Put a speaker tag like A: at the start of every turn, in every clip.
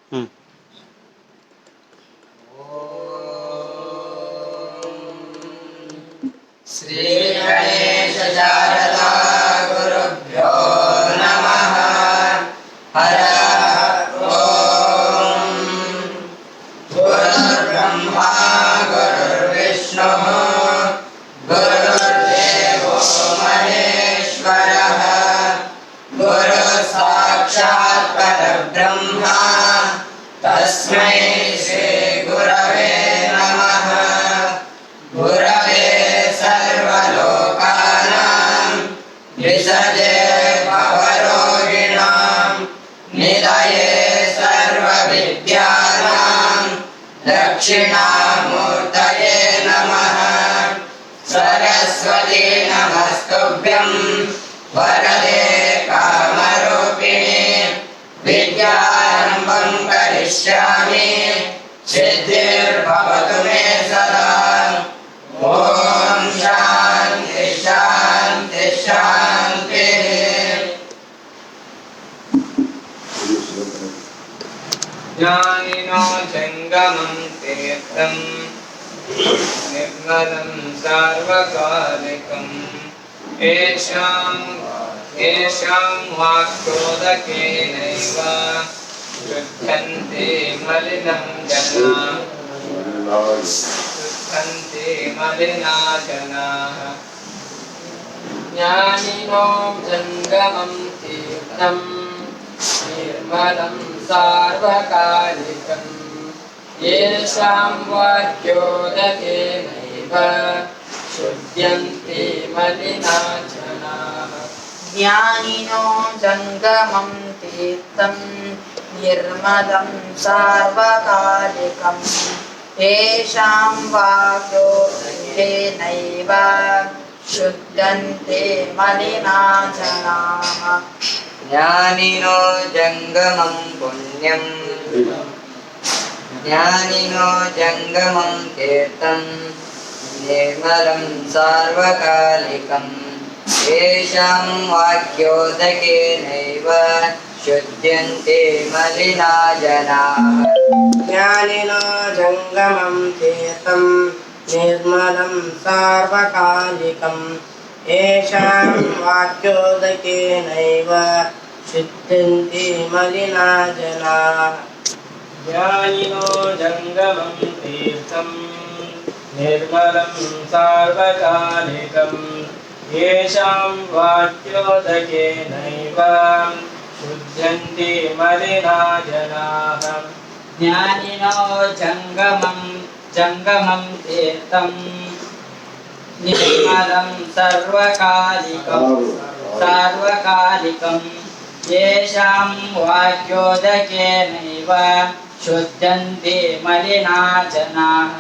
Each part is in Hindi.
A: श्री गणेश शारदा गुरुभ्यो नमः। हरः ओम्। गुरुर्ब्रह्मा गुरुर्विष्णुः गुरुर्देवो महेश्वरः गुरुः साक्षात् परब्रह्म तस्मै श्री गुरवे नमः। गुरवे सर्वलोकानां विषजे भवरोगिणां निधये सर्वविद्यानां दक्षिणामूर्तये नमः। सरस्वती नमस्तुभ्यं वरदे कामरूपिणि विद्यारम्भं करिष्यामि सिद्धिर्भवतु मे सदा। ॐ शान्ति शान्ति शान्तिः।
B: ज्ञानिनो जङ्गमं तीर्थं निर्मलं सार्वकालिकम् येषां वाक्योदकेनैव शुद्धन्ते मलिनं जनाः। ज्ञानिनो जङ्गमं तीर्थं निर्मलं सार्वकालिकम् येषां वाक्योदकेनैव शुध्यन्ते मलिना जनाः।
C: ज्ञानिनो जङ्गमं तीर्थं निर्मलं सार्वकालिकम् येषां वाक्योदकेनैव शुद्धन्ते मलिना जनाः।
A: ज्ञानिनो जङ्गमं पुण्यं ज्ञानिनो जङ्गमं तीर्थं निर्मलं सार्वकालिकम् येषां वाक्योदकेनैव शुध्यन्ते मलिना जनाः।
D: ज्ञानिनो जङ्गमं तीर्थं निर्मलं सार्वकालिकम् येषां वाक्योदकेनैव शुद्धन्ते मलिना जनाः।
B: ज्ञानिनो जङ्गमं तीर्थं निर्मलं सार्वकालिकम् येषां वाक्योदकेनैव शुध्यन्ते मलिना जनाः।
E: ज्ञानिनो जङ्गमं तीर्थं निर्मलं सार्वकालिकं येषां वाक्योदकेनैव शुद्धन्ते मलिना जनाः।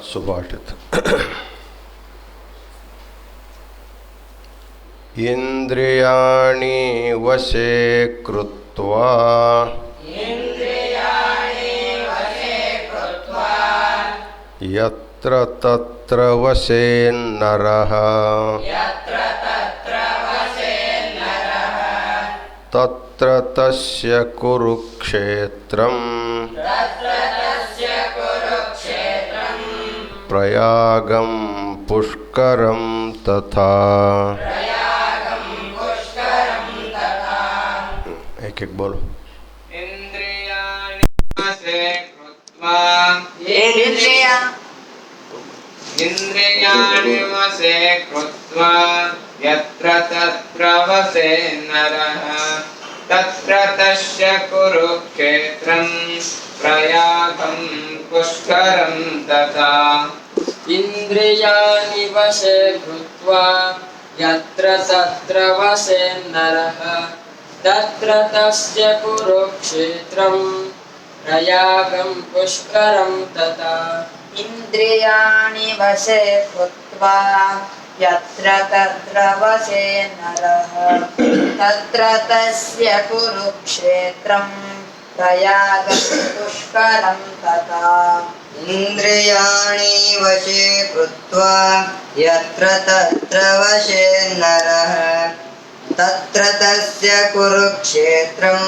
F: सुभाषित। इन्द्रियाणि वशे कृत्वा यत्र तत्र वशेन्नरः तत्र तस्य कुरुक्षेत्रम् प्रयागं पुष्करं तथा। एक एक बोलो।
B: इंद्रियाणि वशे कृत्वा इंद्रियाणि वशे कृत्वा यत्र तत्र वसेन्नरः तत्र तस्य कुरुक्षेत्रं प्रयागं पुष्करं तथा।
E: इन्द्रियाणि वशे कृत्वा यत्र तत्र वसेन्नरः तत्र तस्य कुरुक्षेत्रं प्रयागं पुष्करं तथा।
C: इन्द्रियाणि वशे कृत्वा यत्र तत्र वसेन्नरः तत्र तस्य कुरुक्षेत्रं प्रयागं पुष्करं तथा।
A: इन्द्रियाणि वशे कृत्वा यत्र तत्र वशेन्नरः तत्र तस्य कुरुक्षेत्रं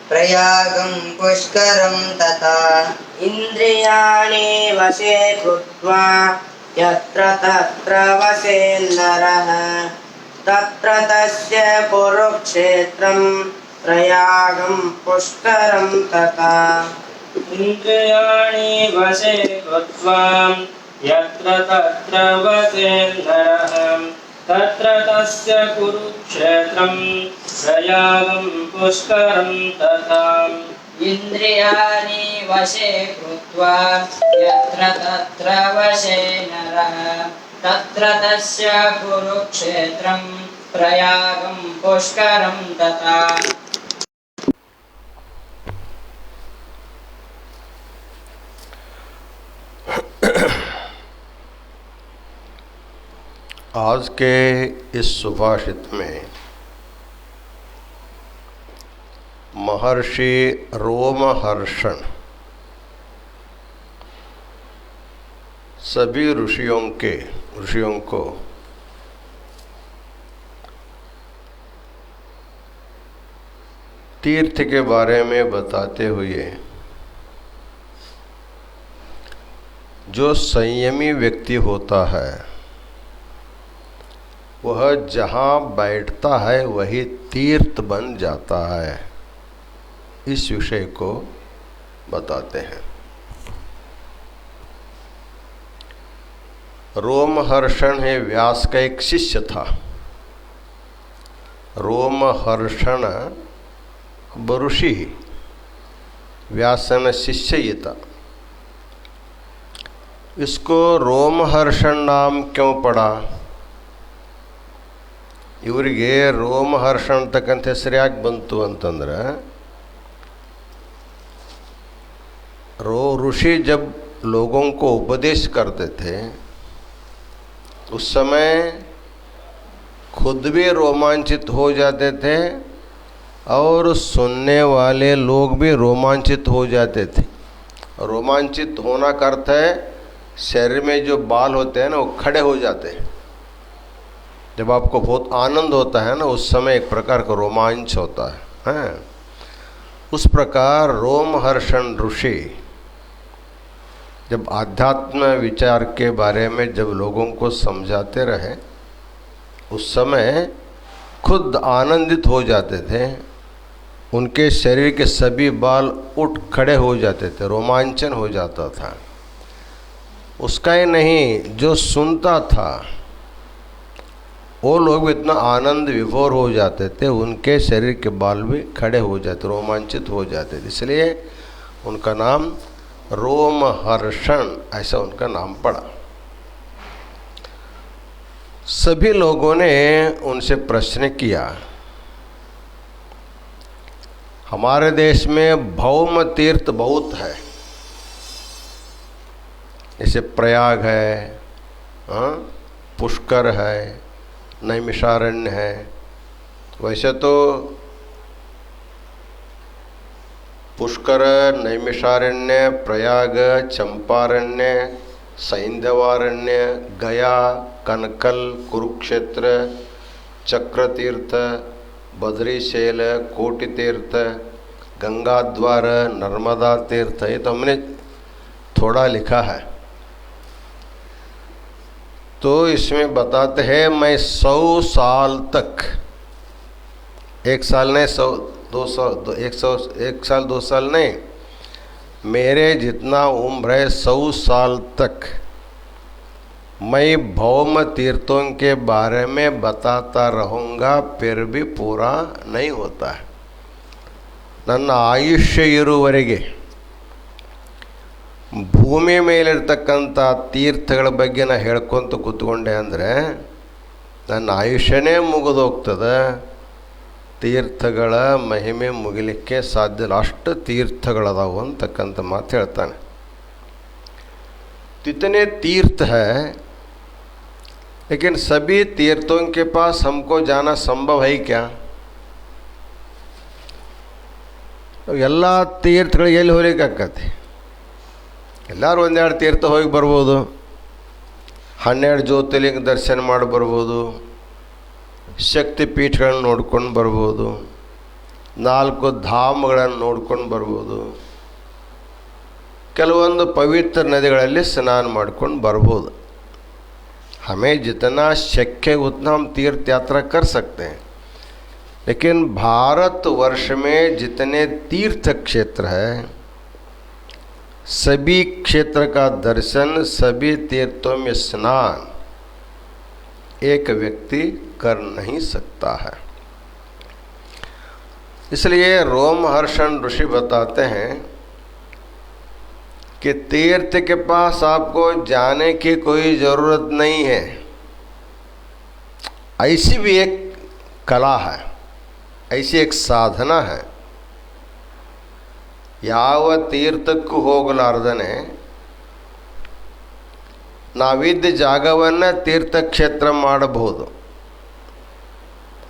A: प्रयागं पुष्करं तथा
D: इन्द्रियाणि वशे कृत्वा यत्र तत्र वसेन्नरः तत्र तस्य कुरुक्षेत्रं प्रयागं पुष्करं तथा
E: इन्द्रियाणि वशे कृत्वा यत्र तत्र वसेन्नरः तत्र तस्य कुरुक्षेत्रं प्रयागं पुष्करं तथा
C: इन्द्रियाणि वशे कृत्वा यत्र तत्र वशे नरः तत्र तस्य कुरुक्षेत्रं प्रयागं पुष्करं तथा
F: आज के इस सुभाषित में महर्षि रोमहर्षण सभी ऋषियों को तीर्थ के बारे में बताते हुए जो संयमी व्यक्ति होता है वह जहाँ बैठता है वही तीर्थ बन जाता है, इस विषय को बताते हैं। रोमहर्षण है व्यास का एक शिष्य था। रोमहर्षण ऋषि व्यासन शिष्य ही था। इसको रोमहर्षण नाम क्यों पड़ा? ಇವರಿಗೆ ರೋಮಹರ್ಷಣ ಅಂತಕ್ಕಂಥ ಹೆಸರು ಯಾಕೆ ಬಂತು ಅಂತಂದ್ರೆ ऋषि जब लोगों को उपदेश करते थे उस समय खुद भी रोमांचित हो जाते थे और सुनने वाले लोग भी रोमांचित हो जाते थे। रोमांचित होना का अर्थ है शरीर में जो बाल होते हैं ना वो खड़े हो जाते हैं। जब आपको बहुत आनंद होता है ना उस समय एक प्रकार का रोमांच होता है। उस प्रकार रोमहर्षण ऋषि जब आध्यात्म विचार के बारे में जब लोगों को समझाते रहे उस समय खुद आनंदित हो जाते थे। उनके शरीर के सभी बाल उठ खड़े हो जाते थे, रोमांचन हो जाता था। उसका ही नहीं, जो सुनता था वो लोग भी इतना आनंद विभोर हो जाते थे, उनके शरीर के बाल भी खड़े हो जाते, रोमांचित हो जाते थे। इसलिए उनका नाम रोमहर्षण, ऐसा उनका नाम पड़ा। सभी लोगों ने उनसे प्रश्न किया। हमारे देश में भौम तीर्थ बहुत है, जैसे प्रयाग है, पुष्कर है, नैमिषारण्य है। वैसे तो पुष्कर, नैमिषारण्य, प्रयाग, चंपारण्य, सैंधवारण्य, गया, कनकल, कुरुक्षेत्र, चक्रतीर्थ, बद्रीशैल, कोटि तीर्थ, गंगाद्वार, नर्मदा तीर्थ, ये तो हमने थोड़ा लिखा है। तो इसमें बताते हैं मैं 100 साल तक, एक साल नहीं, 1 साल 2 साल नहीं, मेरे जितना उम्र है 100 साल तक मैं भौम तीर्थों के बारे में बताता रहूँगा, फिर भी पूरा नहीं होता है। ನನ್ನ ಆಯುಷ್ಯ ಇರುವವರೆಗೆ ಭೂಮಿ ಮೇಲಿರ್ತಕ್ಕಂಥ ತೀರ್ಥಗಳ ಬಗ್ಗೆ ನಾನು ಹೇಳ್ಕೊತ ಕೂತ್ಕೊಂಡೆ ಅಂದರೆ ನನ್ನ ಆಯುಷ್ಯನೇ ಮುಗಿದೋಗ್ತದೆ, ತೀರ್ಥಗಳ ಮಹಿಮೆ ಮುಗಿಲಿಕ್ಕೆ ಸಾಧ್ಯ ಇಲ್ಲ, ಅಷ್ಟು ತೀರ್ಥಗಳದಾವು ಅಂತಕ್ಕಂಥ ಮಾತು ಹೇಳ್ತಾನೆ। इतने तीर्थ है लेकिन सभी तीर्थों के पास हमको जाना संभव है क्या? ಎಲ್ಲ ತೀರ್ಥಗಳಿಗೆ ಎಲ್ಲಿ ಹೋಗ್ಲಿಕ್ಕಾಗತ್ತೆ? ಎಲ್ಲರೂ ಒಂದೆರಡು ತೀರ್ಥ ಹೋಗಿ ಬರ್ಬೋದು, 12 ಜ್ಯೋತಿರ್ಲಿಂಗ ದರ್ಶನ ಮಾಡಿ ಬರ್ಬೋದು, ಶಕ್ತಿಪೀಠಗಳನ್ನು ನೋಡ್ಕೊಂಡು ಬರ್ಬೋದು, 4 ಧಾಮಗಳನ್ನು ನೋಡ್ಕೊಂಡು ಬರ್ಬೋದು, ಕೆಲವೊಂದು ಪವಿತ್ರ ನದಿಗಳಲ್ಲಿ ಸ್ನಾನ ಮಾಡ್ಕೊಂಡು ಬರ್ಬೋದು. हमें जितना शक्य उतना हम तीर्थ यात्रा कर सकते हैं, लेकिन भारतवर्ष में जितने तीर्थ क्षेत्र है सभी क्षेत्र का दर्शन, सभी तीर्थों में स्नान एक व्यक्ति कर नहीं सकता है. इसलिए रोमहर्षण ऋषि बताते हैं कि तीर्थ के पास आपको जाने की कोई ज़रूरत नहीं है. ऐसी भी एक कला है, ऐसी एक साधना है. ಯಾವ ತೀರ್ಥಕ್ಕೂ ಹೋಗಲಾರ್ದನೆ ನಾವಿದ್ದ ಜಾಗವನ್ನು ತೀರ್ಥಕ್ಷೇತ್ರ ಮಾಡಬಹುದು.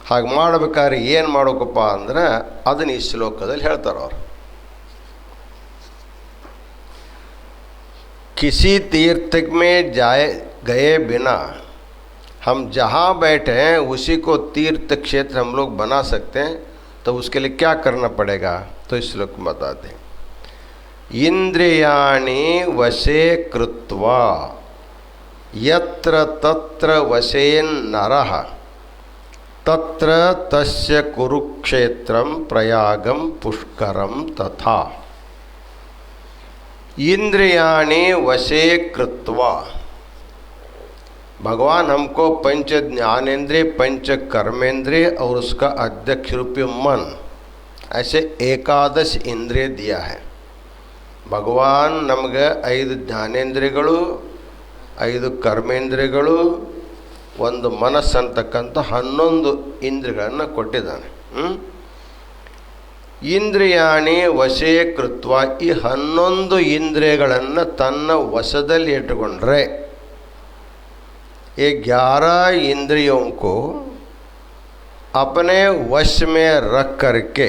F: ಹಾಗೆ ಮಾಡಬೇಕಾದ್ರೆ ಏನು ಮಾಡಬೇಕಪ್ಪ ಅಂದ್ರೆ ಅದನ್ನು ಈ ಶ್ಲೋಕದಲ್ಲಿ ಹೇಳ್ತಾರೆ ಅವರು. किसी तीर्थ में गए बिना हम जहाँ बैठे हैं उसी को तीर्थ क्षेत्र हम लोग बना सकते हैं. तो उसके लिए क्या करना पड़ेगा तो इस श्लोक में बताते हैं. इंद्रियाणि वशे कृत्वा यत्र तत्र वशेन नरः तत्र तस्य कुरुक्षेत्रम प्रयागम पुष्करम तथा. इंद्रियाणि वशे कृत्वा, भगवान हमको पंच ज्ञानेंद्रिय, पंच कर्मेंद्रिय और उसका अध्यक्ष रूपी मन, ऐसे 11 इंद्रिय दिया है. भगवान नಮಗೆ 5 ಜ್ಞಾನೇಂದ್ರಿಯಗಳು, 5 ಕರ್ಮೇಂದ್ರಿಯಗಳು, ಒಂದು ಮನಸ್ಸು ಅಂತಕ್ಕಂಥ 11 ಇಂದ್ರಿಯಗಳನ್ನು ಕೊಟ್ಟಿದ್ದಾನೆ. ಇಂದ್ರಿಯಾಣಿ ವಶೇ ಕೃತ್ವ, ಈ 11 ಇಂದ್ರಿಯಗಳನ್ನು ತನ್ನ ವಶದಲ್ಲಿ ಇಟ್ಟುಕೊಂಡ್ರೆ, ये 11 इंद्रियों को अपने वश में रख करके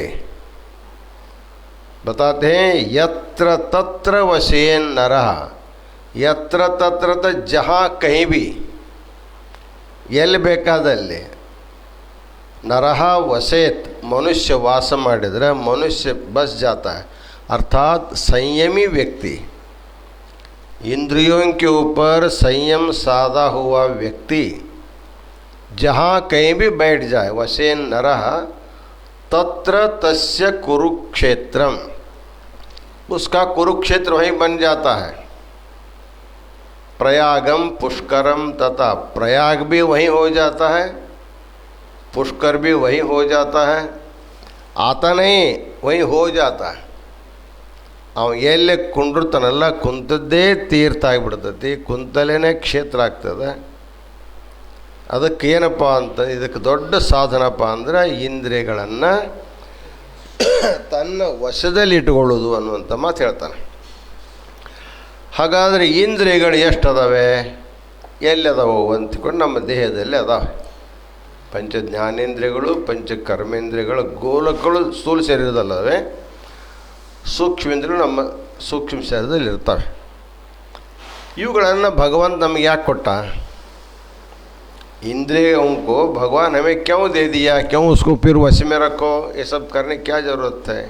F: बताते हैं यत्र तत्र वशेन नरः. यत्र तत्र तो जहाँ कहीं भी, ಎಲ್ಲಿ ಬೇಕಾದಲ್ಲಿ, नरः वसेत, मनुष्य वास ಮಾಡಿದರೆ मनुष्य बस जाता है. अर्थात संयमी व्यक्ति, इंद्रियों के ऊपर संयम साधा हुआ व्यक्ति जहाँ कहीं भी बैठ जाए, वशेन नरः तत्र तस्य कुरुक्षेत्रम, उसका कुरुक्षेत्र वहीं बन जाता है. प्रयागम पुष्करम तथा, प्रयाग भी वहीं हो जाता है, पुष्कर भी वहीं हो जाता है. आता नहीं, वहीं हो जाता है. ಅವ ಎಲ್ಲೇ ಕುಂಡಿರ್ತಾನಲ್ಲ ಕುಂತದ್ದೇ ತೀರ್ಥ ಆಗಿಬಿಡ್ತೈತಿ, ಕುಂತಲೇ ಕ್ಷೇತ್ರ ಆಗ್ತದೆ. ಅದಕ್ಕೇನಪ್ಪ ಅಂತ, ಇದಕ್ಕೆ ದೊಡ್ಡ ಸಾಧನಪ್ಪ ಅಂದ್ರೆ ಇಂದ್ರಿಯಗಳನ್ನು ತನ್ನ ವಶದಲ್ಲಿ ಇಟ್ಟುಕೊಳ್ಳೋದು ಅನ್ನುವಂಥ ಮಾತು ಹೇಳ್ತಾನೆ. ಹಾಗಾದರೆ ಇಂದ್ರಿಯಗಳು ಎಷ್ಟು ಅದಾವೆ, ಎಲ್ಲಿ ಅದಾವೆ ಅಂತಿಕೊಂಡು ನಮ್ಮ ದೇಹದಲ್ಲಿ ಅದಾವೆ. ಪಂಚ ಜ್ಞಾನೇಂದ್ರಿಯಗಳು, ಪಂಚ ಕರ್ಮೇಂದ್ರಿಯಗಳು, ಗೋಲಕಗಳು ಸ್ಥೂಲ ಶರೀರದಲ್ಲವೆ, ಸೂಕ್ಷ್ಮೇಂದ್ರಿಯಗಳು ನಮ್ಮ ಸೂಕ್ಷ್ಮ ಶರೀರದಲ್ಲಿ ಇರ್ತವೆ. ಇವುಗಳನ್ನು ಭಗವಂತ ನಮಗೆ ಯಾಕೆ ಕೊಟ್ಟ? इंद्रियों को भगवान हमें क्यों दे दिया, क्यों उसको फिर वश में रखो, ये सब करने क्या ज़रूरत है?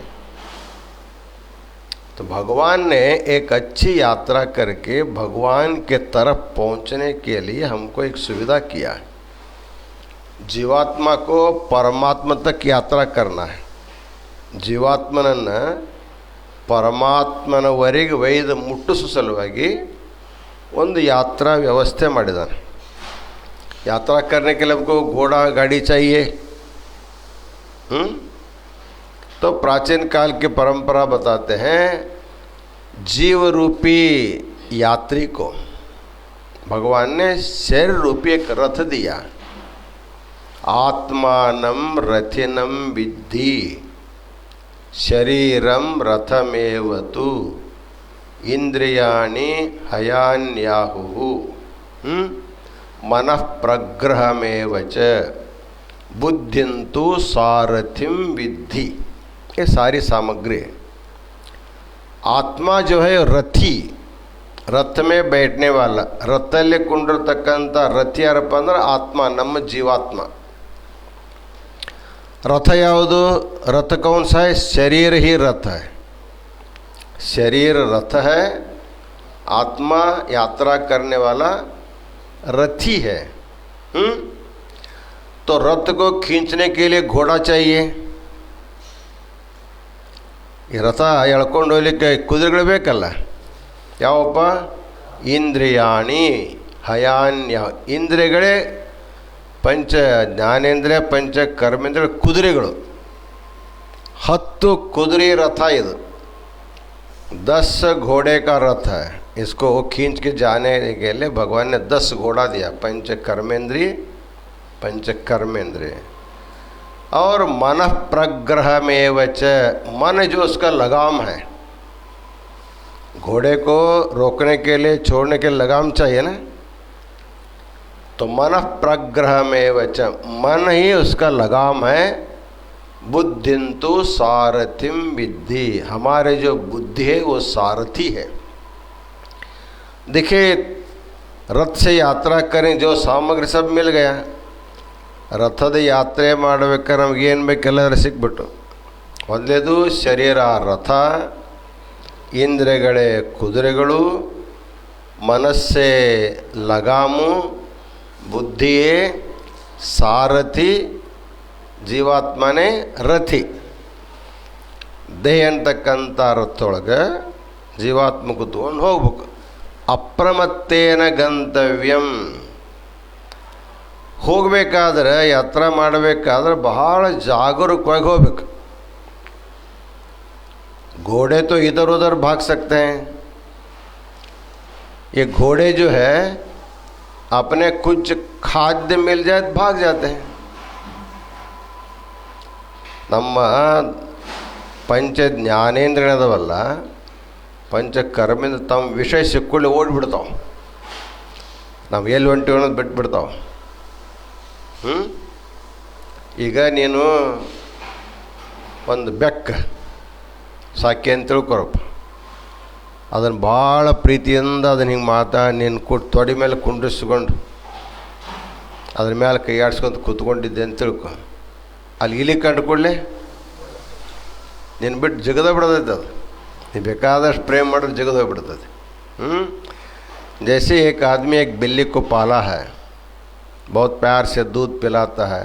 F: तो भगवान ने एक अच्छी यात्रा करके भगवान के तरफ पहुंचने के लिए हमको एक सुविधा किया है. जीवात्मा को परमात्मा तक यात्रा करना है. ಜೀವಾತ್ಮನನ್ನು ಪರಮಾತ್ಮನವರೆಗೆ ಒಯ್ದು ಮುಟ್ಟಿಸುವ ಸಲುವಾಗಿ ಒಂದು ಯಾತ್ರಾ ವ್ಯವಸ್ಥೆ ಮಾಡಿದ್ದಾನೆ. यात्रा करने के लिए हमको घोड़ा गाड़ी चाहिए. तो प्राचीन काल की परंपरा बताते हैं जीव रूपी यात्री को भगवान ने शरीर रूपी एक रथ दिया. आत्मानं रथिनं विद्धि शरीरम रथमेवतु इंद्रियाणि हयान्याहुः मनः प्रग्रहमेवच बुद्धिंतु सारथिम विद्धि. ये सारी सामग्री है. आत्मा जो है रथी, रथ में बैठने वाला, रथಲ್ಲಿ ಕುಂಡಿರತಕ್ಕಂಥ ರಥಿ ಯಾರಪ್ಪ ಅಂದ್ರೆ ಆತ್ಮ, ನಮ್ಮ ಜೀವಾತ್ಮ. रथ याವುದು रथ कौन सा है? शरीर ही रथ है। शरीर रथ है, आत्मा यात्रा करने वाला रथी है। तो रथ को खींचने के लिए घोड़ा चाहिए। ಈ ರಥ ಎಳ್ಕೊಂಡು ಹೋಗ್ಲಿಕ್ಕೆ ಕುದುರೆಗಳು ಬೇಕಲ್ಲ. ಯಾವಪ್ಪ? ಇಂದ್ರಿಯಾಣಿ ಹಯಾನ್ಯ. ಇಂದ್ರಿಯಗಳೇ पंच ज्ञानेंद्रिय पंच कर्मेंद्रिय कुದುರೆಗಳು। 10 कुದುರೆ रथ ಇದು। 10 घोड़े का रथ है। इसको खींच के जाने के लिए भगवान ने 10 घोड़ा दिया। पंच कर्मेंद्रिय पंच कर्मेंद्रिय और मन प्रग्रह में वच, मन जो उसका लगाम है। घोड़े को रोकने के लिए छोड़ने के लगाम चाहिए ना, तो मन प्रग्रह में वच, मन ही उसका लगाम है। बुद्धिंतु सारथिम विद्धि, हमारे जो बुद्धि है वो सारथी है। देखिए रथ से यात्रा करें, जो सामग्री सब मिल गया। ರಥದ ಯಾತ್ರೆ ಮಾಡಬೇಕಾದ್ರೆ ನಮಗೇನು ಬೇಕೆಲ್ಲರೂ ಸಿಕ್ಬಿಟ್ಟು, ಮೊದಲೇದು ಶರೀರ ರಥ, ಇಂದ್ರಿಯಗಳೇ ಕುದುರೆಗಳು, ಮನಸ್ಸೇ ಲಗಾಮು, ಬುದ್ಧಿಯೇ ಸಾರಥಿ, ಜೀವಾತ್ಮನೇ ರಥಿ. ದೇಹ ಅಂತಕ್ಕಂಥ ರಥೊಳಗೆ ಜೀವಾತ್ಮ ಕೂತ್ಕೊಂಡು ಹೋಗ್ಬೇಕು. ಅಪ್ರಮತ್ತೇನ ಗಂತವ್ಯಂ, ಹೋಗಬೇಕಾದ್ರೆ ಯಾತ್ರಾ ಮಾಡಬೇಕಾದ್ರೆ ಬಹಳ ಜಾಗरूकವಾಗಿ ಹೋಗ್ಬೇಕು. घोड़े तो इधर उधर भाग सकते हैं, ये घोड़े जो है अपने कुछ खाद्य मिल जाए तो भाग जाते हैं. ನಮ್ಮ ಪಂಚ ಜ್ಞಾನೇಂದ್ರಿಯದವಲ್ಲ, ಪಂಚಕರ್ಮಿಂದ ತಮ್ಮ ವಿಷಯ ಸಿಕ್ಕೊಳ್ಳಿ ಓಡಿಬಿಡ್ತಾವೆ. ನಾವು ಎಲ್ಲಿ ಹೊಂಟಿವಿ ಅನ್ನೋದು ಬಿಟ್ಬಿಡ್ತಾವೆ. ಈಗ ನೀನು ಒಂದು ಬೆಕ್ಕ ಸಾಕಿ ಅಂತ ತಿಳ್ಕೊರಪ್ಪ, ಅದನ್ನು ಭಾಳ ಪ್ರೀತಿಯಿಂದ ಅದನ್ನು ಹಿಂಗೆ ನೀನು ತೊಡೆ ಮೇಲೆ ಕುಂಡಿಸ್ಕೊಂಡು ಅದ್ರ ಮೇಲೆ ಕೈ ಆಡಿಸ್ಕೊಂಡು ಕೂತ್ಕೊಂಡಿದ್ದೆ ಅಂತ ತಿಳ್ಕೊ. ಅಲ್ಲಿ ಇಲಿ ಕಂಡುಕೊಳ್ಳೆ ನೀನು ಬಿಟ್ಟು ಜಗದ ಬಿಡೋದೈತೆ. ಅದು ನೀ ಬೇಕಾದಷ್ಟು ಪ್ರೇಮ ಮಾಡಿದ್ರೆ ಜಗದ ಹೋಗ್ಬಿಡ್ತದೆ. जैसे एक आदमी एक बिल्ली को पाला है, बहुत प्यार से दूध पिलाता है,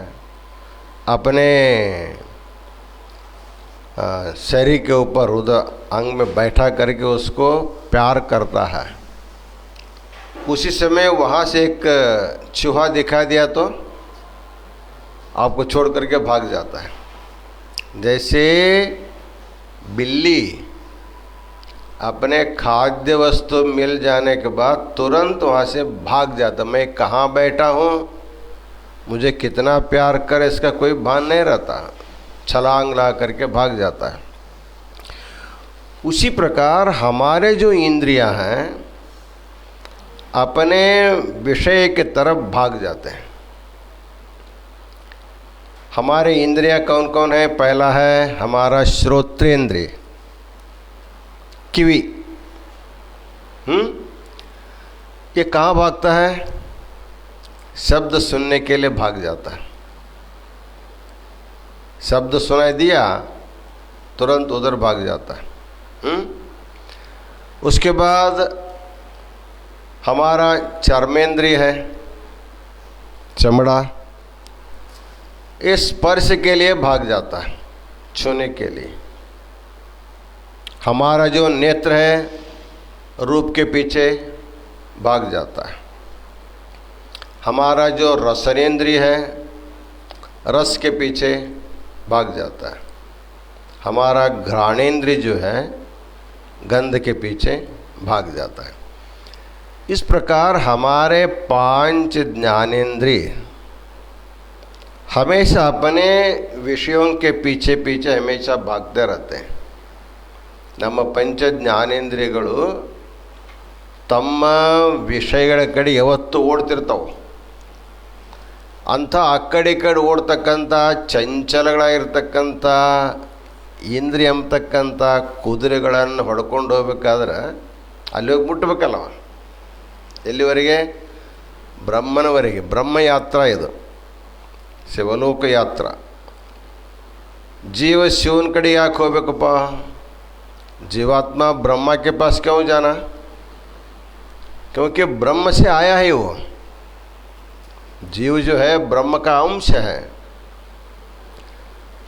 F: अपने शरीर के ऊपर उधर अंग में बैठा करके उसको प्यार करता है. उसी समय वहाँ से एक चूहा दिखा दिया तो आपको छोड़ करके भाग जाता है. जैसे बिल्ली अपने खाद्य वस्तु मिल जाने के बाद तुरंत वहाँ से भाग जाता. मैं कहाँ बैठा हूँ, मुझे कितना प्यार करे, इसका कोई भान नहीं रहता. छलांग ला करके भाग जाता है. उसी प्रकार हमारे जो इंद्रियां हैं अपने विषय की तरफ भाग जाते हैं. हमारे इंद्रियां कौन कौन है? पहला है हमारा श्रोत्रेंद्रिय, किवी. ये कहाँ भागता है? शब्द सुनने के लिए भाग जाता है. शब्द सुनाई दिया तुरंत उधर भाग जाता है. उसके बाद हमारा चर्मेंद्रिय है, चमड़ा. इस स्पर्श के लिए भाग जाता है, छूने के लिए. हमारा जो नेत्र है रूप के पीछे भाग जाता है. हमारा जो रसनेंद्रिय है रस के पीछे भाग जाता है. हमारा घ्राणेंद्रिय जो है गंध के पीछे भाग जाता है. इस प्रकार हमारे 5 ज्ञानेंद्रिय हमेशा अपने विषयों के पीछे पीछे हमेशा भागते रहते हैं. ನಮ್ಮ ಪಂಚ ಜ್ಞಾನೇಂದ್ರಿಯಗಳು ತಮ್ಮ ವಿಷಯಗಳ ಕಡೆ ಯಾವತ್ತೂ ಓಡ್ತಿರ್ತಾವೆ. ಅಂಥ ಆ ಕಡೆ ಓಡ್ತಕ್ಕಂಥ ಚಂಚಲಗಳಾಗಿರ್ತಕ್ಕಂಥ ಇಂದ್ರಿಯ ಅಂತಕ್ಕಂಥ ಕುದುರೆಗಳನ್ನು ಹೊಡ್ಕೊಂಡು ಹೋಗ್ಬೇಕಾದ್ರೆ ಅಲ್ಲಿ ಹೋಗಿ ಮುಟ್ಟಬೇಕಲ್ಲವ. ಎಲ್ಲಿವರೆಗೆ? ಬ್ರಹ್ಮನವರೆಗೆ. ಬ್ರಹ್ಮಯಾತ್ರಾ ಇದು, ಶಿವಲೋಕ ಯಾತ್ರಾ. जीव शिवन कड़ी आँखों में कपा, जीवात्मा ब्रह्मा के पास क्यों जाना? क्योंकि ब्रह्म से आया है वो। जीव जो है ब्रह्म का अंश है,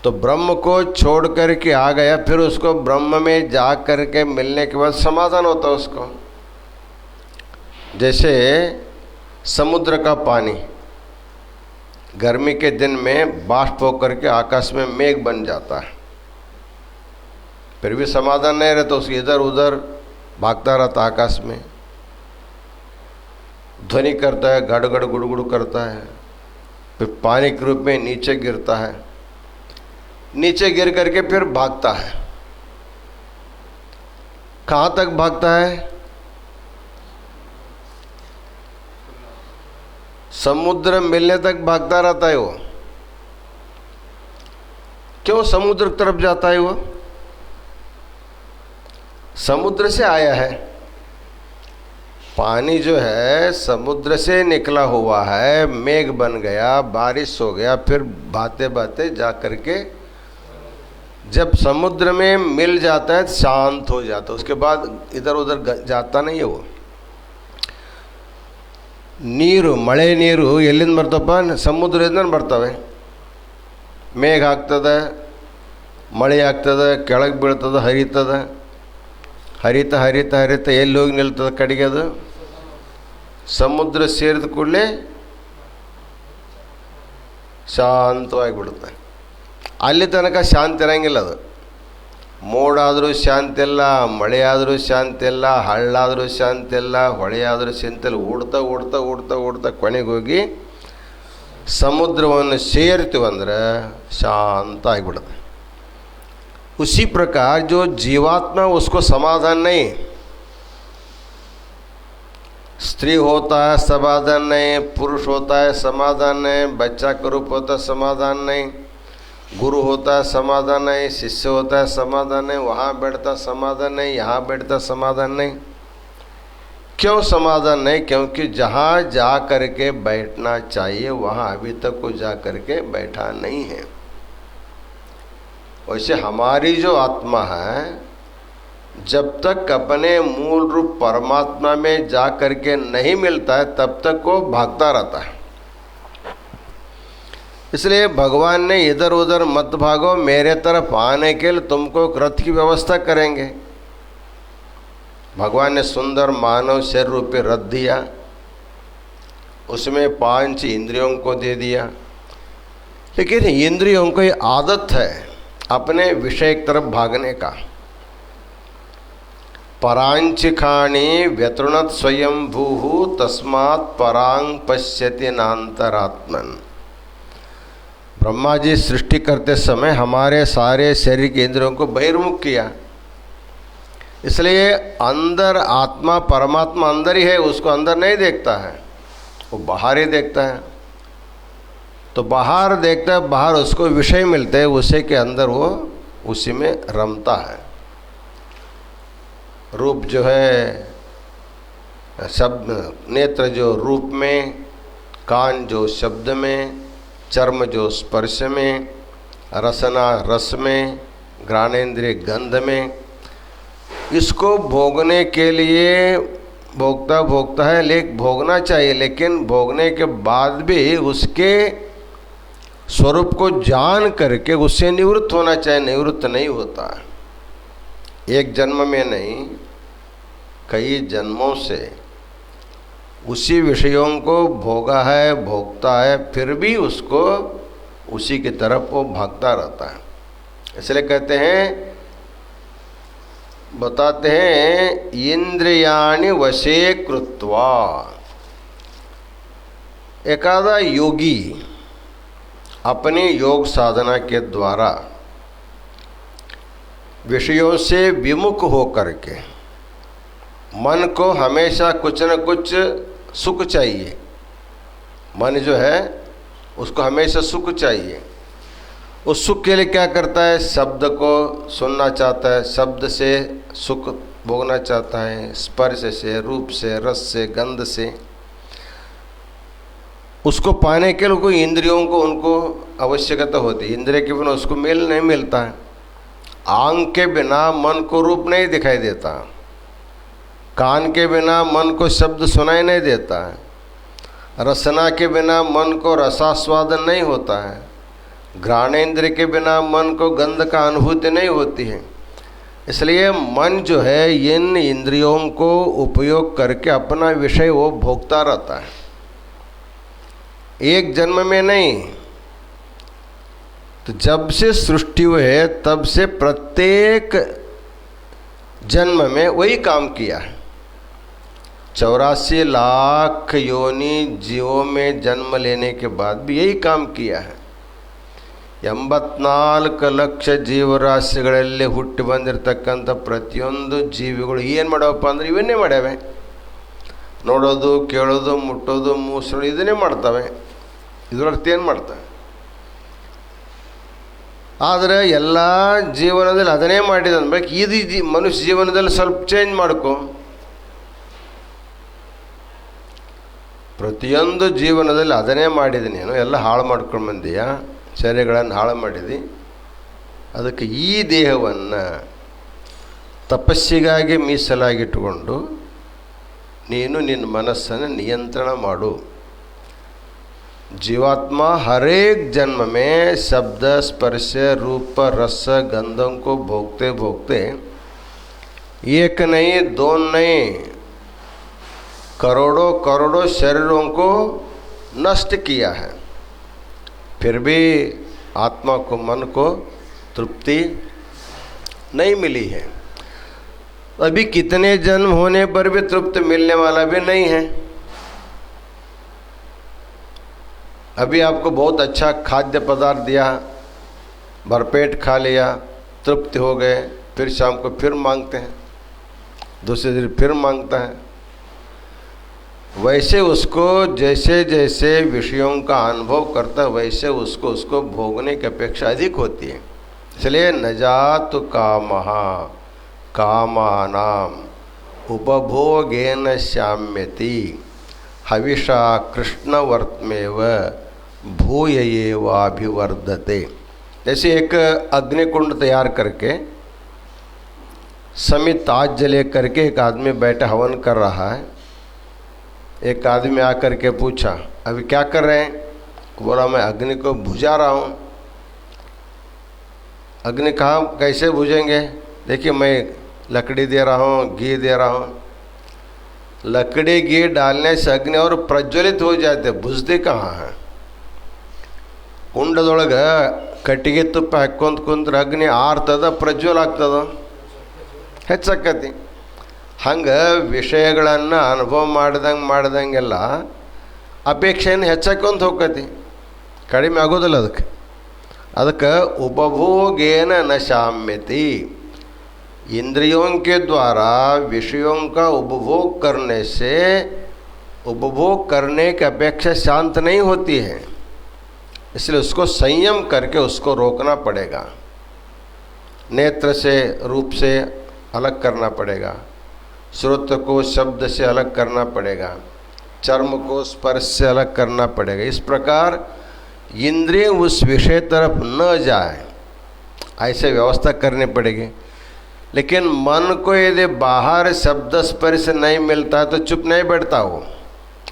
F: तो ब्रह्म को छोड़ करके आ गया, फिर उसको ब्रह्म में जा करके मिलने के बाद समाधान होता है उसको। जैसे समुद्र का पानी गर्मी के दिन में बाष्प होकर के आकाश में मेघ बन जाता है, फिर भी समाधान नहीं रहता, उसकी इधर उधर भागता रहता आकाश में, ध्वनि करता है, गड़गड़ गुड़गुड़ करता है, फिर पानी के रूप में नीचे गिरता है, नीचे गिर करके फिर भागता है। कहाँ तक भागता है? समुद्र मिलने तक भागता रहता है वो। क्यों समुद्र की तरफ जाता है वो? समुद्र से आया है, पानी जो है समुद्र से निकला हुआ है, मेघ बन गया, बारिश हो गया, फिर भाते भाते जा करके जब समुद्र में मिल जाता है शांत हो जाता है, उसके बाद इधर उधर जाता नहीं है वो। ನೀರು ಮಳೆ ನೀರು ಎಲ್ಲಿಂದ ಬರ್ತಪ್ಪ? ಸಮುದ್ರದಿಂದ ಬರ್ತವೆ. ಮೇಘ ಆಗ್ತದೆ, ಮಳೆ ಆಗ್ತದೆ, ಕೆಳಗೆ ಬೀಳ್ತದೆ, ಹರಿತದೆ, ಹರಿತಾ ಹರಿತಾ ಹರಿತಾ ಎಲ್ಲಿ ಹೋಗಿ ನಿಲ್ತದೆ ಕಡೆಗೆ? ಅದು ಸಮುದ್ರ ಸೇರಿದ ಕೂಡಲೇ ಶಾಂತವಾಗಿಬಿಡುತ್ತೆ. ಅಲ್ಲಿ ತನಕ ಶಾಂತಿ ಇರಂಗಿಲ್ಲ. ಅದು ಮೋಡ ಆದರೂ ಶಾಂತಿ ಇಲ್ಲ, ಮಳೆ ಆದರೂ ಶಾಂತಿ ಇಲ್ಲ, ಹಳ್ಳಾದರೂ ಶಾಂತಿ ಇಲ್ಲ, ಹೊಳೆಯಾದರೂ ಶಾಂತಿ ಇಲ್ಲ. ಓಡ್ತಾ ಓಡ್ತಾ ಓಡ್ತಾ ಓಡ್ತಾ ಕೊನೆಗೆ ಹೋಗಿ ಸಮುದ್ರವನ್ನು ಸೇರ್ತೀವಂದ್ರೆ शांत ಆಗಿಬಿಡುತ್ತೆ. उसी प्रकार जो जीवात्मा उसको समाधान नहीं, स्त्री होता है समाधान नहीं, पुरुष होता है समाधान नहीं, बच्चा का रूप होता है समाधान नहीं, गुरु होता है समाधान नहीं, शिष्य होता है समाधान नहीं, वहाँ बैठता समाधान नहीं, यहाँ बैठता समाधान नहीं। क्यों समाधान नहीं? क्योंकि जहाँ जा करके बैठना चाहिए वहाँ अभी तक को जा करके बैठा नहीं है। वैसे हमारी जो आत्मा है जब तक अपने मूल रूप परमात्मा में जा करके नहीं मिलता है तब तक वो भागता रहता है। इसलिए भगवान ने इधर उधर मत भागो, मेरे तरफ आने के लिए तुमको रथ की व्यवस्था करेंगे। भगवान ने सुंदर मानव शरीर रूपी रथ दिया, उसमें 5 इंद्रियों को दे दिया, लेकिन इंद्रियों को ये आदत है अपने विषय की तरफ भागने का। परांचिखाणी व्यतृणत स्वयं भूः तस्मात् परांग पश्यति नान्तरात्मन। ब्रह्मा जी सृष्टि करते समय हमारे सारे शरीर के इंद्रियों को बहिर्मुख किया, इसलिए अंदर आत्मा परमात्मा अंदर ही है, उसको अंदर नहीं देखता है, वो बाहर ही देखता है। तो बाहर देखता है, बाहर उसको विषय मिलते हैं, उसी के अंदर वो उसी में रमता है। रूप जो है शब्द, नेत्र जो रूप में, कान जो शब्द में, चर्म जो स्पर्श में, रसना रस में, घ्राणेन्द्रिय गंध में, इसको भोगने के लिए भोगता है, लेकिन भोगना चाहिए, लेकिन भोगने के बाद भी उसके स्वरूप को जान करके उससे निवृत्त होना चाहिए। निवृत्त नहीं होता, एक जन्म में नहीं कई जन्मों से उसी विषयों को भोगा है, भोगता है, फिर भी उसको उसी की तरफ वो भागता रहता है। इसलिए कहते हैं, बताते हैं, इंद्रियाणि वशे कृत्वा। एकादा योगी अपनी योग साधना के द्वारा विषयों से विमुख हो करके मन को हमेशा कुछ न कुछ सुख चाहिए। मन जो है उसको हमेशा सुख चाहिए। उस सुख के लिए क्या करता है? शब्द को सुनना चाहता है, शब्द से सुख भोगना चाहता है, स्पर्श से, रूप से, रस से, गंध से। उसको पाने के लिए कोई इंद्रियों को उनको आवश्यकता होती है। इंद्रिय के बिना उसको मेल नहीं मिलता है। आंख के बिना मन को रूप नहीं दिखाई देता, कान के बिना मन को शब्द सुनाई नहीं देता है, रसना के बिना मन को रसास्वादन नहीं होता है, घ्राणेन्द्र के बिना मन को गंध का अनुभूति नहीं होती है। इसलिए मन जो है इन इंद्रियों को उपयोग करके अपना विषय वो भोगता रहता है, एक जन्म में नहीं। तो जब से सृष्टि हुई है तब से प्रत्येक जन्म में वही काम किया है। 84 लाख योनि जीवों में जन्म लेने के बाद भी यही काम किया है। 84 ಲಕ್ಷ ಜೀವರಾಶಿಗಳಲ್ಲಿ ಹುಟ್ಟಿ ಬಂದಿರತಕ್ಕಂಥ ಪ್ರತಿಯೊಂದು ಜೀವಿಗಳು ಏನು ಮಾಡವಪ್ಪ ಅಂದರೆ ಇವನ್ನೇ ಮಾಡ್ಯಾವೆ. ನೋಡೋದು, ಕೇಳೋದು, ಮುಟ್ಟೋದು, ಮೂಸೋದು ಇದನ್ನೇ ಮಾಡ್ತವೆ. ಇದರರ್ಥ ಏನು ಮಾಡ್ತವೆ? ಆದರೆ ಎಲ್ಲ ಜೀವನದಲ್ಲಿ ಅದನ್ನೇ ಮಾಡಿದ ಅಂದ್ಬೇಕು. ಇದು ಮನುಷ್ಯ ಜೀವನದಲ್ಲಿ ಸ್ವಲ್ಪ ಚೇಂಜ್ ಮಾಡ್ಕೊ. ಪ್ರತಿಯೊಂದು ಜೀವನದಲ್ಲಿ ಅದನ್ನೇ ಮಾಡಿದೆ ನೀನು, ಎಲ್ಲ ಹಾಳು ಮಾಡ್ಕೊಂಡು ಬಂದೀಯ, ಶರೀರಗಳನ್ನು ಹಾಳು ಮಾಡಿದಿ. ಅದಕ್ಕೆ ಈ ದೇಹವನ್ನು ತಪಸ್ಸಿಗಾಗಿ ಮೀಸಲಾಗಿಟ್ಟುಕೊಂಡು ನೀನು ನಿನ್ನ ಮನಸ್ಸನ್ನು ನಿಯಂತ್ರಣ ಮಾಡು. जीवात्मा हर एक जन्म में शब्द, स्पर्श, रूप, रस, गंधों को भोगते भोगते एक नहीं, दो नहीं, करोड़ों करोड़ों शरीरों को नष्ट किया है, फिर भी आत्मा को, मन को तृप्ति नहीं मिली है। अभी कितने जन्म होने पर भी तृप्ति मिलने वाला भी नहीं है। अभी आपको बहुत अच्छा खाद्य पदार्थ दिया, भरपेट खा लिया, तृप्ति हो गए, फिर शाम को फिर मांगते हैं, दूसरे दिन फिर मांगता है। वैसे उसको जैसे जैसे विषयों का अनुभव करता है वैसे उसको भोगने की अपेक्षा अधिक होती है। इसलिए न जातु कामः कामानाम उपभोगेन शाम्यति हविषा कृष्णवर्तमेव भूययेवाभिवर्धते। जैसे एक अग्निकुंड तैयार करके समित आग जले करके एक आदमी बैठा हवन कर रहा है। एक आदमी आकर के पूछा, अभी क्या कर रहे हैं? बोला, मैं अग्नि को बुझा रहा हूँ। अग्नि कहा, कैसे बुझेंगे? देखिए, मैं लकड़ी दे रहा हूँ, घी दे रहा हूँ। लकड़ी घी डालने से अग्नि और प्रज्वलित हो जाते, बुझते कहाँ हैं? ಕುಂಡದೊಳಗೆ ಕಟ್ಟಿಗೆ ತುಪ್ಪ ಹಾಕ್ಕೊಂತ ಕುಂತ್ರೆ ಅಗ್ನಿ ಆರ್ತದ, ಪ್ರಜ್ವಲ ಆಗ್ತದ, ಹೆಚ್ಚಾಕತಿ. ಹಂಗೆ ವಿಷಯಗಳನ್ನು ಅನುಭವ ಮಾಡ್ದಂಗೆಲ್ಲ ಅಪೇಕ್ಷೆಯನ್ನು ಹೆಚ್ಚಾಕೊಂತ ಹೋಗ್ಕತಿ, ಕಡಿಮೆ ಆಗೋದಿಲ್ಲ. ಅದಕ್ಕೆ उपभोगेन न शाम्यति। इंद्रियों के द्वारा विषयों का उपभोग करने से उपभोग करने की अपेक्षा शांत नहीं होती है। इसलिए उसको संयम करके उसको रोकना पड़ेगा। नेत्र से, रूप से अलग करना पड़ेगा, श्रोत को शब्द से अलग करना पड़ेगा, चर्म को स्पर्श से अलग करना पड़ेगा। इस प्रकार इंद्रिय उस विषय तरफ न जाए, ऐसे व्यवस्था करनी पड़ेगी। लेकिन मन को यदि बाहर शब्द स्पर्श नहीं मिलता है तो चुप नहीं बैठता, वो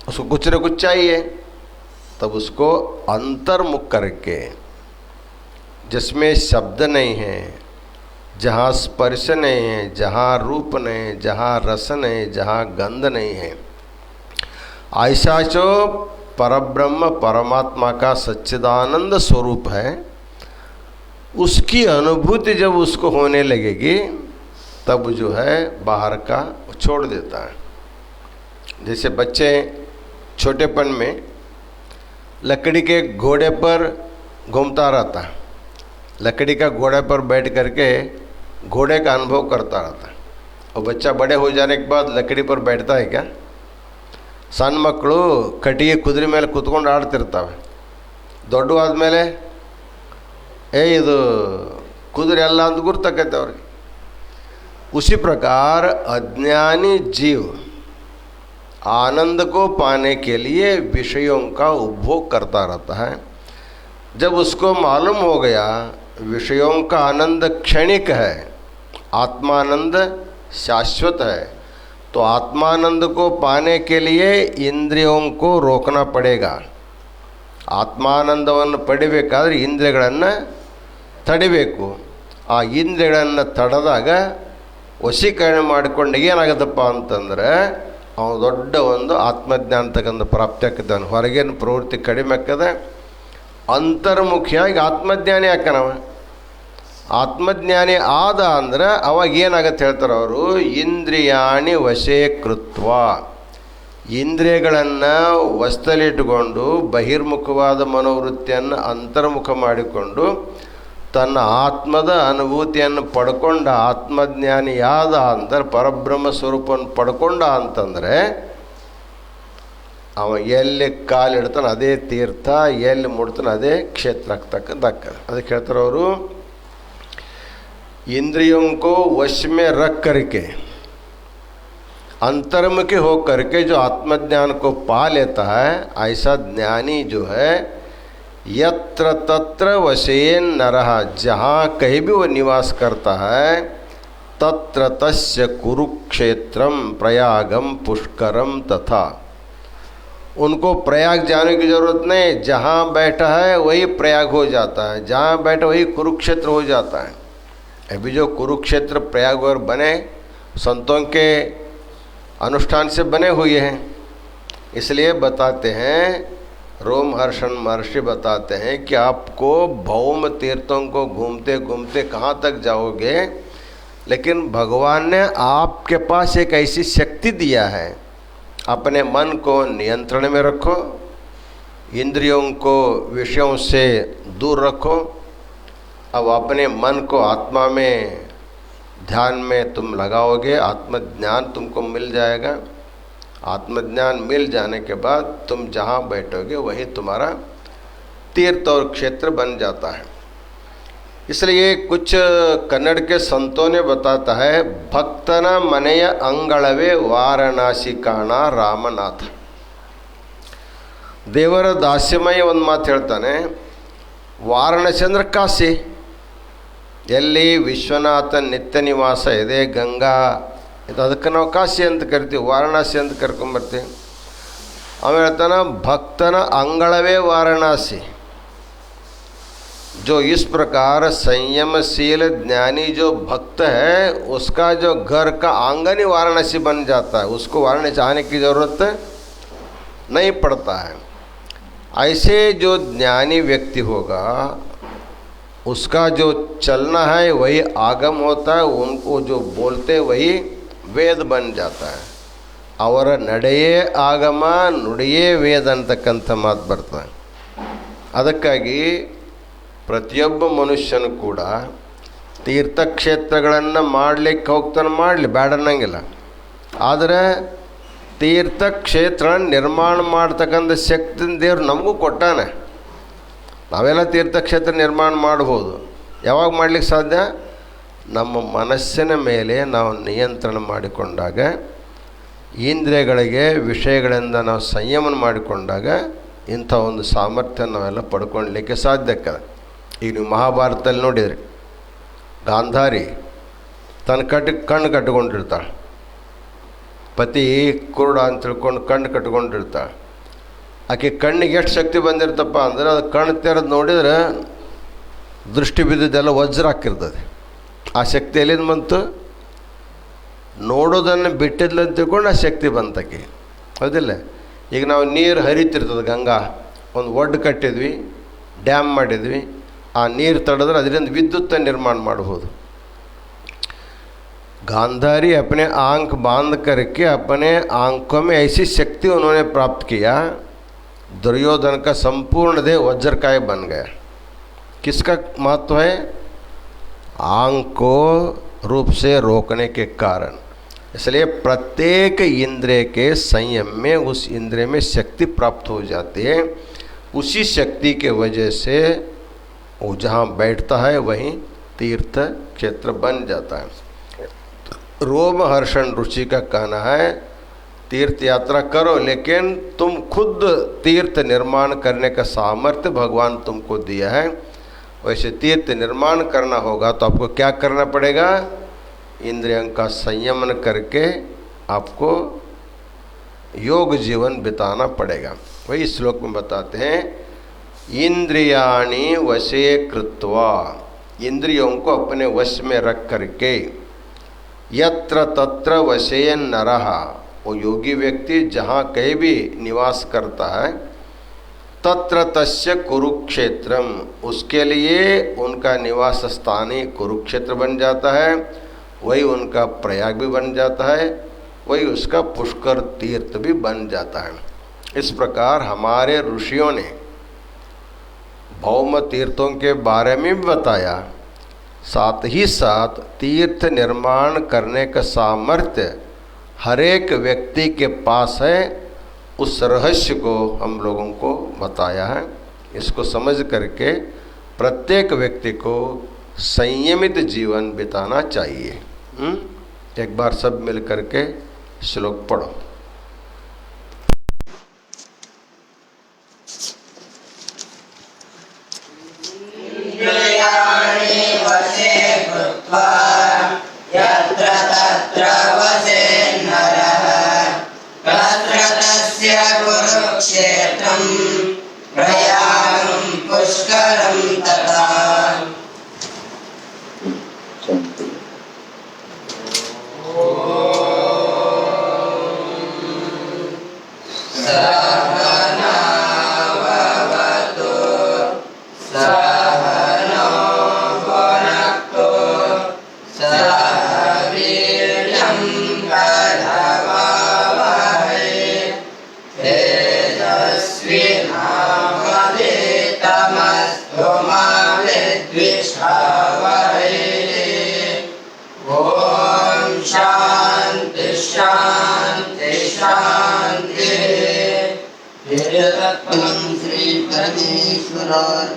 F: उसको कुछ न कुछ चाहिए। तब उसको अंतर्मुख करके, जिसमें शब्द नहीं है, जहाँ स्पर्श नहीं है, जहाँ रूप नहीं, जहाँ रस नहीं, जहाँ गंध नहीं है, ऐसा जो परब्रह्म परमात्मा का सच्चिदानंद स्वरूप है, उसकी अनुभूति जब उसको होने लगेगी तब जो है बाहर का छोड़ देता है। जैसे बच्चे छोटेपन में लकड़ी के घोड़े पर घूमता रहता है, लकड़ी का घोड़े पर बैठ करके घोड़े का अनुभव करता रहता है। और बच्चा बड़े हो जाने के बाद लकड़ी पर बैठता है क्या? ಸಣ್ಣ ಮಕ್ಕಳು ಕಟ್ಟಿಗೆ ಕುದುರೆ ಮೇಲೆ ಕುತ್ಕೊಂಡು ಆಡ್ತಿರ್ತವೆ, ದೊಡ್ಡವಾದ್ಮೇಲೆ ಇದು ಕುದುರೆ ಅಲ್ಲ ಅಂತ ಗುರ್ತಕ್ಕೈತೆ ಅವ್ರಿಗೆ। उसी प्रकार अज्ञानी जीव आनंद को पाने के लिए विषयों का उपभोग करता रहता है। जब उसको मालूम हो गया विषयों का आनंद क्षणिक है, आत्मानंद शाश्वत है, तो आत्मानंद को पाने के लिए इंद्रियों को रोकना पड़ेगा। ಆತ್ಮಾನಂದವನ್ನು ಪಡಿಬೇಕಾದ್ರೆ ಇಂದ್ರಿಯಗಳನ್ನು ತಡಿಬೇಕು. ಆ ಇಂದ್ರಿಯಗಳನ್ನು ತಡೆದಾಗ ವಶೀಕರಣ ಮಾಡಿಕೊಂಡು ಏನಾಗುತ್ತಪ್ಪ ಅಂತಂದರೆ ಅವನು ದೊಡ್ಡ ಒಂದು ಆತ್ಮಜ್ಞಾನ ತಗೊಂಡು ಪ್ರಾಪ್ತಿ ಆಗ್ತಾನೆ. ಹೊರಗಿನ ಪ್ರವೃತ್ತಿ ಕಡಿಮೆ ಆಗ್ತದೆ, ಅಂತರ್ಮುಖಿಯಾಗಿ ಆತ್ಮಜ್ಞಾನಿ ಹಾಕನವ. ಆತ್ಮಜ್ಞಾನಿ ಆದ ಅಂದ್ರೆ ಅವಾಗ ಏನಾಗತ್ತೆ ಹೇಳ್ತಾರೆ ಅವರು, ಇಂದ್ರಿಯಾಣಿ ವಶೇ ಕೃತ್ವ, ಇಂದ್ರಿಯಗಳನ್ನು ವಶದಲ್ಲಿಟ್ಟುಕೊಂಡು ಬಹಿರ್ಮುಖವಾದ ಮನೋವೃತ್ತಿಯನ್ನು ಅಂತರ್ಮುಖ ಮಾಡಿಕೊಂಡು ತನ್ನ ಆತ್ಮದ ಅನುಭೂತಿಯನ್ನು ಪಡ್ಕೊಂಡ ಆತ್ಮಜ್ಞಾನಿಯಾದ ಅಂದರೆ ಪರಬ್ರಹ್ಮ ಸ್ವರೂಪವನ್ನು ಪಡ್ಕೊಂಡ ಅಂತಂದರೆ ಅವ ಎಲ್ಲಿ ಕಾಲಿಡ್ತಾನೆ ಅದೇ ತೀರ್ಥ, ಎಲ್ಲಿ ಮುಡ್ತಾನೆ ಅದೇ ಕ್ಷೇತ್ರ ಆಗ್ತಕ್ಕಂಥಕ್ಕ. ಅದಕ್ಕೆ ಹೇಳ್ತಾರೆ ಅವರು, इंद्रियों को वश में रख करके अंतर्मुखी हो करके जो आत्मज्ञान को पा लेता है, ऐसा ज्ञानी जो है यत्र तत्र वशेन नरः, जहाँ कहीं भी वो निवास करता है, तत्र तस्य कुरुक्षेत्रम प्रयागम पुष्करम तथा, उनको प्रयाग जाने की ज़रूरत नहीं, जहाँ बैठा है वही प्रयाग हो जाता है, जहाँ बैठा वही कुरुक्षेत्र हो जाता है। अभी जो कुरुक्षेत्र प्रयाग और बने संतों के अनुष्ठान से बने हुए हैं, इसलिए बताते हैं, रोमहर्षण महर्षि बताते हैं कि आपको भौम तीर्थों को घूमते घूमते कहाँ तक जाओगे, लेकिन भगवान ने आपके पास एक ऐसी शक्ति दिया है, अपने मन को नियंत्रण में रखो, इंद्रियों को विषयों से दूर रखो। अब अपने मन को आत्मा में ध्यान में तुम लगाओगे, आत्मज्ञान तुमको मिल जाएगा। आत्मज्ञान मिल जाने के बाद तुम जहाँ बैठोगे वही तुम्हारा तीर्थ और क्षेत्र बन जाता है। इसलिए कुछ कन्नड़ के संतों ने बताता है, भक्तन मನೆಯ ಅಂಗಳವೇ ವಾರಣಾಸಿ ಕಾಣ ರಾಮನಾಥ. ದೇವರ ದಾಸ್ಯಮಯ ಒಂದು ಮಾತು ಹೇಳ್ತಾನೆ, ವಾರಣಾಸಿ ಅಂದ್ರೆ ಕಾಶಿ, ಎಲ್ಲಿ ವಿಶ್ವನಾಥನ ನಿತ್ಯ ನಿವಾಸ ಇದೆ, ಗಂಗಾ ಇದು, ಅದಕ್ಕೆ ನಾವು ಕಾಶಿ ಅಂತ ಕರಿತೀವಿ, ವಾರಣಾಸಿ ಅಂತ ಕರ್ಕೊಂಬರ್ತೀವಿ. ಆಮೇಲೆ ಹೇಳ್ತಾನೆ, ಭಕ್ತನ ಅಂಗಳವೇ ವಾರಣಾಸಿ. जो इस प्रकार संयमशील ज्ञानी जो भक्त है, उसका जो घर का आंगन ही वाराणसी बन जाता है, उसको वाराणसी आने की ज़रूरत नहीं पड़ता है। ऐसे जो ज्ञानी व्यक्ति होगा उसका जो चलना है वही आगम होता है, उनको जो बोलते वही वेद बन जाता है। ಅವರ ನಡೆಯೇ ಆಗಮ, ನುಡಿಯೇ ವೇದ ಅಂತಕ್ಕಂಥ ಮಾತು ಬರ್ತದೆ. ಅದಕ್ಕಾಗಿ ಪ್ರತಿಯೊಬ್ಬ ಮನುಷ್ಯನು ಕೂಡ ತೀರ್ಥಕ್ಷೇತ್ರಗಳನ್ನು ಮಾಡಲಿಕ್ಕೆ ಹೋಗ್ತಾನೆ, ಮಾಡಲಿ, ಬೇಡ ಅನ್ನಂಗಿಲ್ಲ. ಆದರೆ ತೀರ್ಥಕ್ಷೇತ್ರ ನಿರ್ಮಾಣ ಮಾಡ್ತಕ್ಕಂಥ ಶಕ್ತಿನ ದೇವ್ರು ನಮಗೂ ಕೊಟ್ಟಾನೆ. ನಾವೆಲ್ಲ ತೀರ್ಥಕ್ಷೇತ್ರ ನಿರ್ಮಾಣ ಮಾಡ್ಬೋದು. ಯಾವಾಗ ಮಾಡಲಿಕ್ಕೆ ಸಾಧ್ಯ? ನಮ್ಮ ಮನಸ್ಸಿನ ಮೇಲೆ ನಾವು ನಿಯಂತ್ರಣ ಮಾಡಿಕೊಂಡಾಗ, ಇಂದ್ರಿಯಗಳಿಗೆ ವಿಷಯಗಳಿಂದ ನಾವು ಸಂಯಮನ ಮಾಡಿಕೊಂಡಾಗ ಇಂಥ ಒಂದು ಸಾಮರ್ಥ್ಯ ನಾವೆಲ್ಲ ಪಡ್ಕೊಳ್ಲಿಕ್ಕೆ ಸಾಧ್ಯಕ್ಕದ. ಈಗ ನೀವು ಮಹಾಭಾರತದಲ್ಲಿ ನೋಡಿದ್ರಿ, ಗಾಂಧಾರಿ ತನ್ನ ಕಣ್ಣು ಕಟ್ಕೊಂಡಿರ್ತಾಳೆ, ಪತಿ ಕುರುಡ ಅಂತ ತಿಳ್ಕೊಂಡು ಕಣ್ಣು ಕಟ್ಕೊಂಡಿರ್ತಾಳೆ. ಆಕೆ ಕಣ್ಣಿಗೆ ಎಷ್ಟು ಶಕ್ತಿ ಬಂದಿರ್ತಪ್ಪ ಅಂದರೆ, ಅದು ಕಣ್ಣು ತೆರೆದು ನೋಡಿದ್ರೆ ದೃಷ್ಟಿ ಬಿದ್ದಿದ್ದೆಲ್ಲ ವಜ್ರ ಹಾಕಿರ್ತದೆ. ಆ ಶಕ್ತಿ ಎಲ್ಲಿಂದ ಬಂತು? ನೋಡೋದನ್ನು ಬಿಟ್ಟಿದ್ಲು ಅಂತ ತಿಳ್ಕೊಂಡು ಆ ಶಕ್ತಿ ಬಂತಕ್ಕೆ, ಹೌದಿಲ್ಲ? ಈಗ ನಾವು ನೀರು ಹರಿತಿರ್ತದೆ, ಗಂಗಾ ಒಂದು ಒಡ್ಡು ಕಟ್ಟಿದ್ವಿ, ಡ್ಯಾಮ್ ಮಾಡಿದ್ವಿ, ಆ ನೀರು ತಡೆದ್ರೆ ಅದರಿಂದ ವಿದ್ಯುತ್ निर्माण ಮಾಡ್ಬೋದು. गांधारी अपने आंख बांध करके अपने आंखों में ऐसी शक्ति उन्होंने प्राप्त किया, दुर्योधन का संपूर्ण देह वज्रकाय बन गया. किसका महत्व है? आंख को रूप से रोकने के कारण. इसलिए प्रत्येक इंद्रिय के संयम में उस इंद्रिय में शक्ति प्राप्त हो जाती है. उसी शक्ति के वजह से वो जहाँ बैठता है वहीं तीर्थ क्षेत्र बन जाता है. रोमहर्षण ऋषि का कहना है, तीर्थ यात्रा करो, लेकिन तुम खुद तीर्थ निर्माण करने का सामर्थ्य भगवान तुमको दिया है। वैसे तीर्थ निर्माण करना होगा तो आपको क्या करना पड़ेगा? इंद्रियों का संयमन करके आपको योग जीवन बिताना पड़ेगा। वही श्लोक में बताते हैं, इंद्रियाणि वशे कृत्वा, इंद्रियों को अपने वश में रख करके, यत्र तत्र वशे नरः, वो योगी व्यक्ति जहाँ कहीं भी निवास करता है, तत्र तस्य कुरुक्षेत्रम, उसके लिए उनका निवास स्थान ही कुरुक्षेत्र बन जाता है, वही उनका प्रयाग भी बन जाता है, वही उसका पुष्कर तीर्थ भी बन जाता है। इस प्रकार हमारे ऋषियों ने भौम तीर्थों के बारे में भी बताया, साथ ही साथ तीर्थ निर्माण करने का सामर्थ्य हर एक व्यक्ति के पास है, उस रहस्य को हम लोगों को बताया है। इसको समझ करके प्रत्येक व्यक्ति को संयमित जीवन बिताना चाहिए। एक बार सब मिल करके श्लोक पढ़ो।
A: इंद्रियाणि वशे कृत्वा यत्र तत्र वसेन्नरः तत्र तस्य कुरुक्षेत्रं प्रयागं पुष्करं तथा। श्री परमेश्वरार्पणमस्तु।